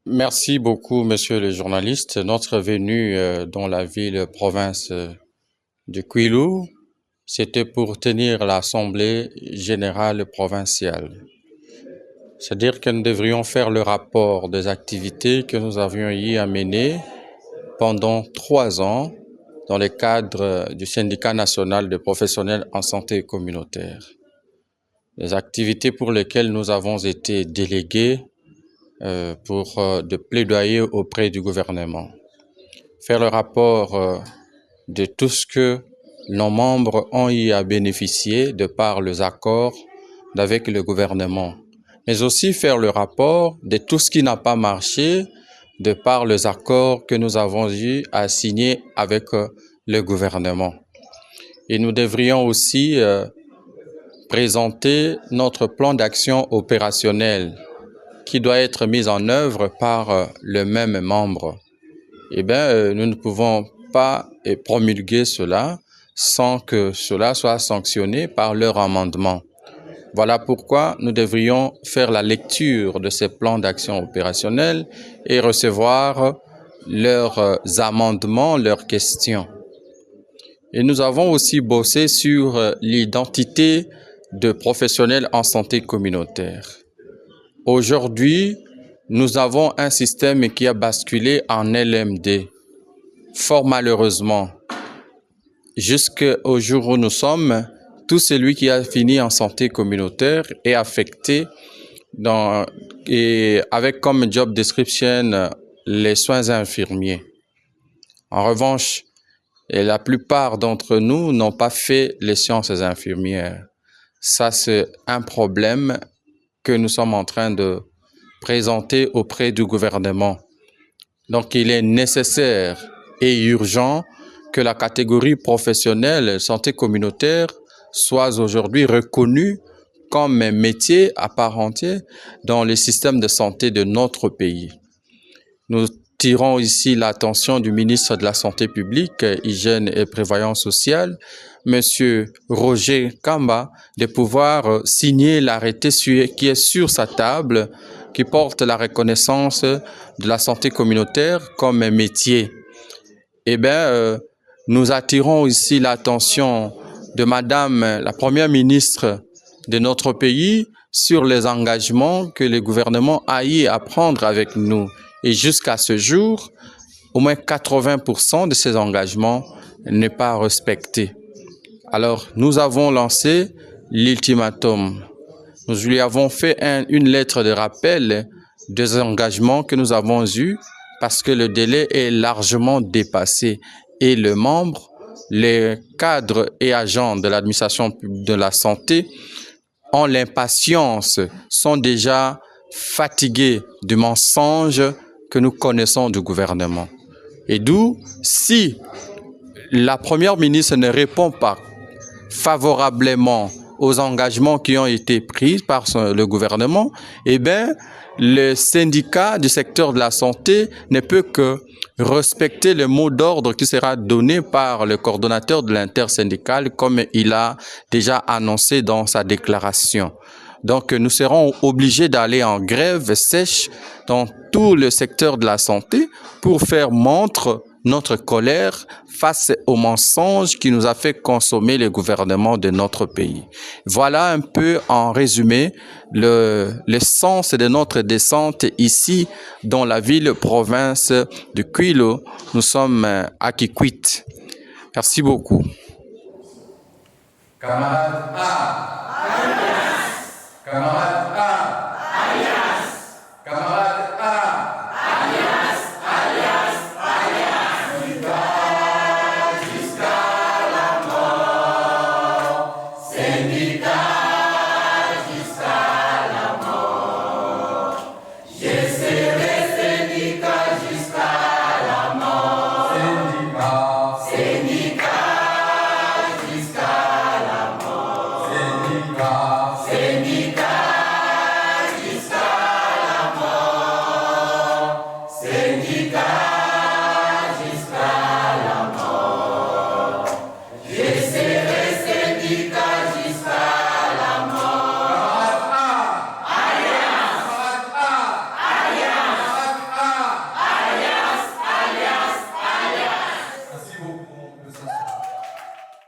Merci beaucoup, monsieur le journaliste. Notre venue dans la ville-province de Kwilu, c'était pour tenir l'Assemblée générale provinciale. C'est-à-dire que nous devrions faire le rapport des activités que nous avions eu à mener pendant 3 ans dans le cadre du syndicat national de professionnels en santé communautaire. Les activités pour lesquelles nous avons été délégués pour de plaidoyer auprès du gouvernement. Faire le rapport de tout ce que nos membres ont eu à bénéficier de par les accords avec le gouvernement, mais aussi faire le rapport de tout ce qui n'a pas marché de par les accords que nous avons eu à signer avec le gouvernement. Et nous devrions aussi présenter notre plan d'action opérationnel qui doit être mis en œuvre par le même membre. Eh bien, nous ne pouvons pas promulguer cela sans que cela soit sanctionné par leur amendement. Voilà pourquoi nous devrions faire la lecture de ces plans d'action opérationnels et recevoir leurs amendements, leurs questions. Et nous avons aussi bossé sur l'identité de professionnels en santé communautaire. Aujourd'hui, nous avons un système qui a basculé en LMD. Fort malheureusement, jusqu'au jour où nous sommes, tout celui qui a fini en santé communautaire est affecté et avec comme job description les soins infirmiers. En revanche, la plupart d'entre nous n'ont pas fait les sciences infirmières. Ça, c'est un problème que nous sommes en train de présenter auprès du gouvernement. Donc, il est nécessaire et urgent que la catégorie professionnelle santé communautaire soit aujourd'hui reconnue comme un métier à part entière dans le système de santé de notre pays. Nous tirons ici l'attention du ministre de la Santé publique, Hygiène et Prévoyance sociale, Monsieur Roger Kamba, de pouvoir signer l'arrêté qui est sur sa table, qui porte la reconnaissance de la santé communautaire comme un métier. Eh bien, nous attirons ici l'attention de Madame la Première ministre de notre pays sur les engagements que le gouvernement a eu à prendre avec nous. Et jusqu'à ce jour, au moins 80% de ces engagements n'est pas respecté. Alors, nous avons lancé l'ultimatum. Nous lui avons fait une lettre de rappel des engagements que nous avons eus parce que le délai est largement dépassé et les membres, les cadres et agents de l'administration de la santé ont l'impatience, sont déjà fatigués du mensonge que nous connaissons du gouvernement. Et d'où, si la Première ministre ne répond pas favorablement aux engagements qui ont été pris par le gouvernement, eh bien, le syndicat du secteur de la santé ne peut que respecter le mot d'ordre qui sera donné par le coordonnateur de l'intersyndical, comme il a déjà annoncé dans sa déclaration. Donc, nous serons obligés d'aller en grève sèche dans tout le secteur de la santé pour faire montre notre colère face aux mensonges qui nous a fait consommer le gouvernement de notre pays. Voilà un peu en résumé le sens de notre descente ici dans la ville-province de Kwilu. Nous sommes à Kikwit. Merci beaucoup. Camarade A. Camarade